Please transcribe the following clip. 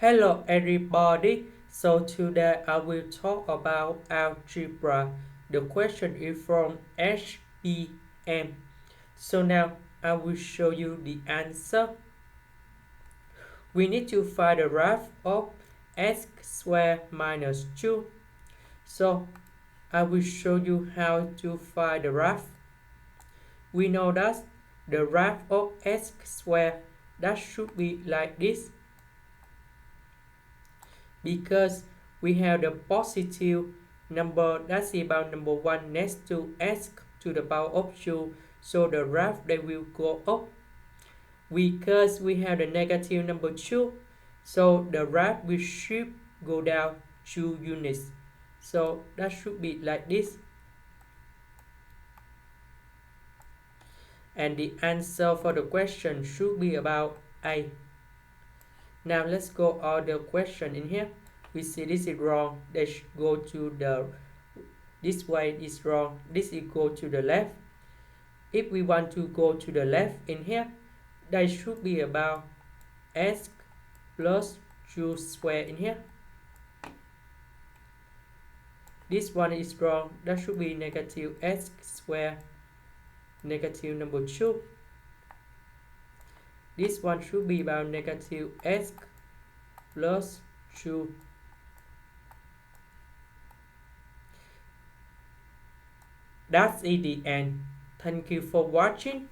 Hello everybody, so today I will talk about algebra. The question is from SPM. So now I will show you the answer. We need to find the graph of x squared minus 2. So I will show you how to find the graph. We know that the graph of x squared that should be like this, because we have the positive number that's about number 1 next to x to the power of 2, so the graph they will go up. Because we have the negative number 2, so the graph will should go down 2 units, so that should be like this. And the answer for the question should be about A. Now let's go all the question in here. We see this is wrong, they should go to the this way is wrong, this is go to the left. If we want to go to the left in here, they should be about x plus 2 square in here. This one is wrong, that should be negative x square, negative number 2. This one should be about negative x plus 2. That's it, the end. Thank you for watching.